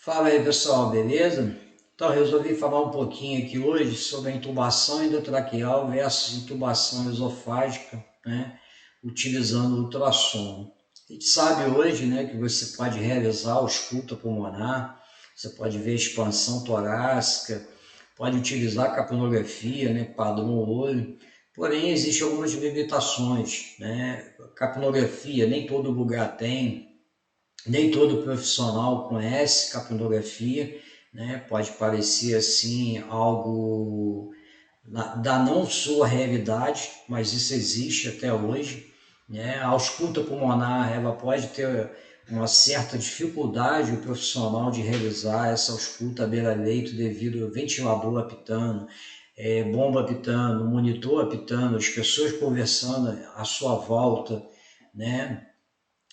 Fala aí pessoal, beleza? Então resolvi falar um pouquinho aqui hoje sobre a intubação endotraqueal versus intubação esofágica, né? Utilizando o ultrassom. A gente sabe hoje, né, que você pode realizar ausculta pulmonar, você pode ver expansão torácica, pode utilizar a capnografia, né, padrão olho, porém existem algumas limitações, né? A capnografia nem todo lugar tem, nem todo profissional conhece capnografia, né? Pode parecer assim algo da não sua realidade, mas isso existe até hoje, né? A ausculta pulmonar, ela pode ter uma certa dificuldade o profissional de realizar essa ausculta à beira-leito devido ao ventilador apitando, bomba apitando, monitor apitando, as pessoas conversando à sua volta, né?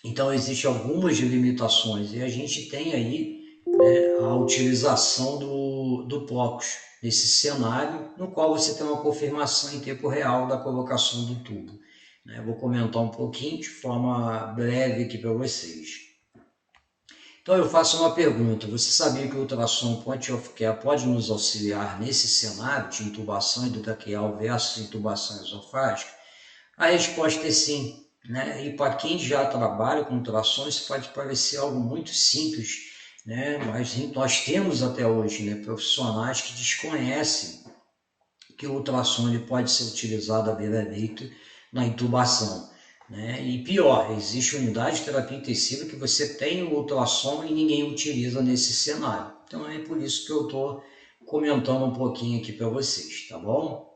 Então, existem algumas limitações e a gente tem aí, né, a utilização do POCUS nesse cenário, no qual você tem uma confirmação em tempo real da colocação do tubo. Né? Vou comentar um pouquinho de forma breve aqui para vocês. Então, eu faço uma pergunta: você sabia que o ultrassom point of care pode nos auxiliar nesse cenário de intubação endotraqueal versus intubação esofágica? A resposta é sim, né? E para quem já trabalha com ultrassom, isso pode parecer algo muito simples, né? Mas nós temos até hoje, né, profissionais que desconhecem que o ultrassom ele pode ser utilizado à beira-leito na intubação, né? E pior, existe unidade de terapia intensiva que você tem o ultrassom e ninguém utiliza nesse cenário. Então é por isso que eu estou comentando um pouquinho aqui para vocês, tá bom?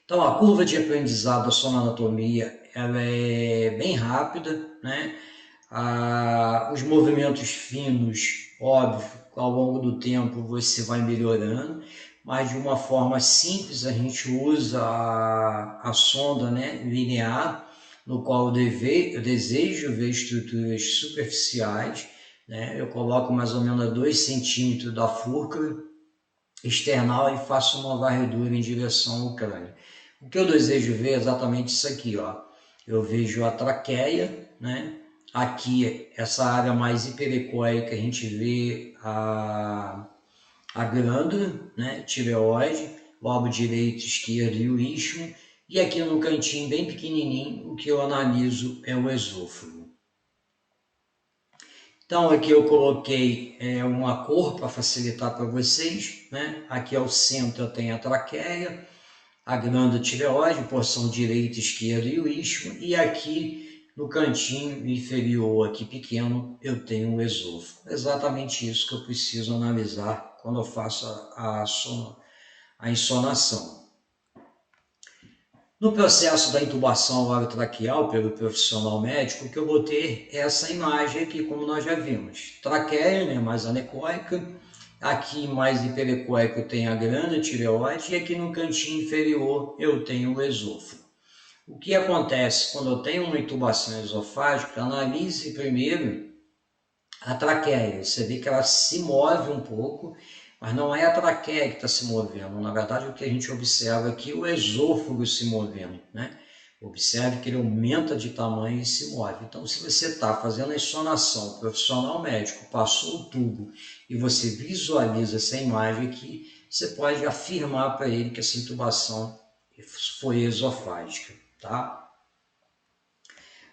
Então, a curva de aprendizado da sonoanatomia ela é bem rápida, né? Os movimentos finos, óbvio, ao longo do tempo você vai melhorando, mas de uma forma simples a gente usa a sonda, né, linear, no qual eu desejo ver estruturas superficiais, né? Eu coloco mais ou menos a 2 centímetros da fúrcula external e faço uma varredura em direção ao crânio. O que eu desejo ver é exatamente isso aqui, ó. Eu vejo a traqueia, né? Aqui, essa área mais hiperecóica, a gente vê a glândula, né? Tireoide, lobo direito, esquerdo e o istmo. E aqui no cantinho, bem pequenininho, o que eu analiso é o esôfago. Então aqui eu coloquei uma cor para facilitar para vocês, né? Aqui ao centro eu tenho a traqueia, a glândula tireoide, porção direita, esquerda e o istmo, e aqui no cantinho inferior, aqui pequeno, eu tenho o esôfago. Exatamente isso que eu preciso analisar quando eu faço a insonação. No processo da intubação orotraqueal pelo profissional médico, o que eu vou ter é essa imagem aqui, como nós já vimos. Traqueia, né, mais anecoica. Aqui, mais hiperecoica, eu tenho a glândula tireoide. E aqui no cantinho inferior, eu tenho o esôfago. O que acontece quando eu tenho uma intubação esofágica? Analise primeiro a traqueia. Você vê que ela se move um pouco, mas não é a traqueia que está se movendo. Na verdade, o que a gente observa aqui é o esôfago se movendo, né? Observe que ele aumenta de tamanho e se move. Então, se você está fazendo a insonação, o profissional médico passou o tubo e você visualiza essa imagem aqui, você pode afirmar para ele que essa intubação foi esofágica, tá?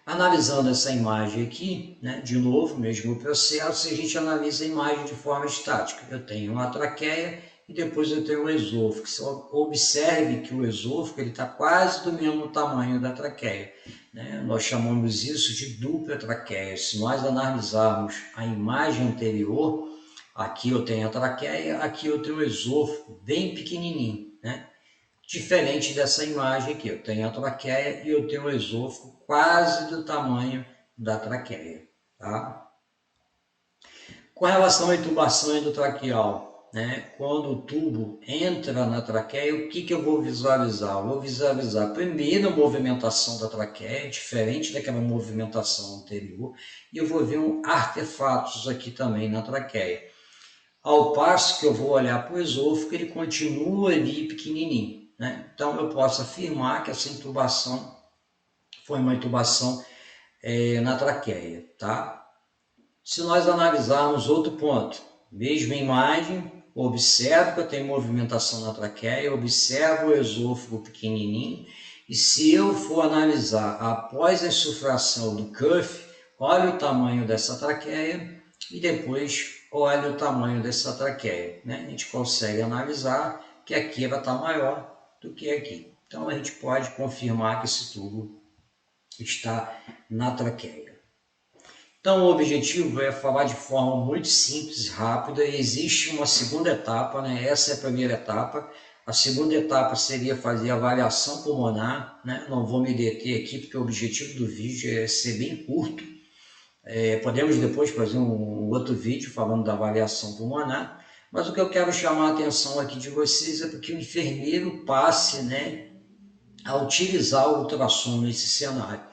Analisando essa imagem aqui, né, de novo, mesmo processo, a gente analisa a imagem de forma estática. Eu tenho uma traqueia e depois eu tenho o esôfago. Você observe que o esôfago está quase do mesmo tamanho da traqueia, né? Nós chamamos isso de dupla traqueia. Se nós analisarmos a imagem anterior, aqui eu tenho a traqueia, aqui eu tenho o esôfago bem pequenininho, né? Diferente dessa imagem aqui, eu tenho a traqueia e eu tenho o esôfago quase do tamanho da traqueia, tá? Com relação à intubação endotraqueal, né? Quando o tubo entra na traqueia, o que eu vou visualizar? Eu vou visualizar primeiro a movimentação da traqueia, diferente daquela movimentação anterior, e eu vou ver artefatos aqui também na traqueia. Ao passo que eu vou olhar para o esôfago, ele continua ali pequenininho. Né? Então, eu posso afirmar que essa intubação foi uma intubação na traqueia, tá? Se nós analisarmos outro ponto, mesma imagem, observo que eu tenho movimentação na traqueia, observo o esôfago pequenininho, e se eu for analisar após a insuflação do cuff, olha o tamanho dessa traqueia e depois olha o tamanho dessa traqueia, né? A gente consegue analisar que aqui ela está maior do que aqui. Então a gente pode confirmar que esse tubo está na traqueia. Então o objetivo é falar de forma muito simples e rápida. Existe uma segunda etapa, né? Essa é a primeira etapa. A segunda etapa seria fazer a avaliação pulmonar, né? Não vou me deter aqui porque o objetivo do vídeo é ser bem curto. Podemos depois fazer um outro vídeo falando da avaliação pulmonar, mas o que eu quero chamar a atenção aqui de vocês é porque o enfermeiro passe, né, a utilizar o ultrassom nesse cenário.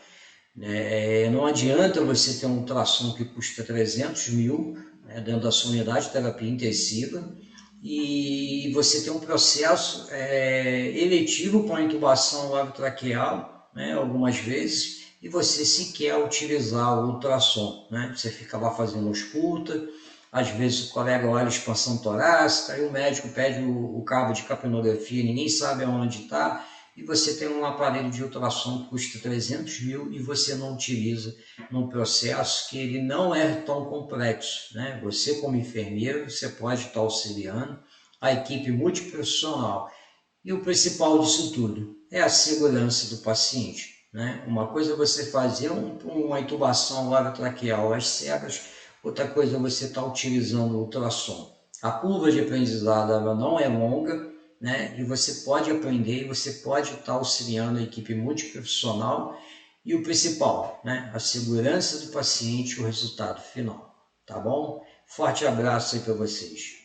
Não adianta você ter um ultrassom que custa 300 mil, né, dentro da sua unidade de terapia intensiva, e você ter um processo eletivo com a intubação labitraqueal, né, algumas vezes, e você sequer utilizar o ultrassom, né? Você fica lá fazendo ausculta, às vezes o colega olha a expansão torácica, aí o médico pede o cabo de capnografia, ninguém sabe aonde está, e você tem um aparelho de ultrassom que custa 300 mil e você não utiliza num processo que ele não é tão complexo, né? Você como enfermeiro, você pode estar auxiliando a equipe multiprofissional. E o principal disso tudo é a segurança do paciente, né? Uma coisa é você fazer uma intubação orotraqueal às cegas, outra coisa é você estar utilizando o ultrassom. A curva de aprendizado ela não é longa, né? E você pode aprender, você pode estar auxiliando a equipe multiprofissional e o principal, né? A segurança do paciente e o resultado final, tá bom? Forte abraço aí para vocês.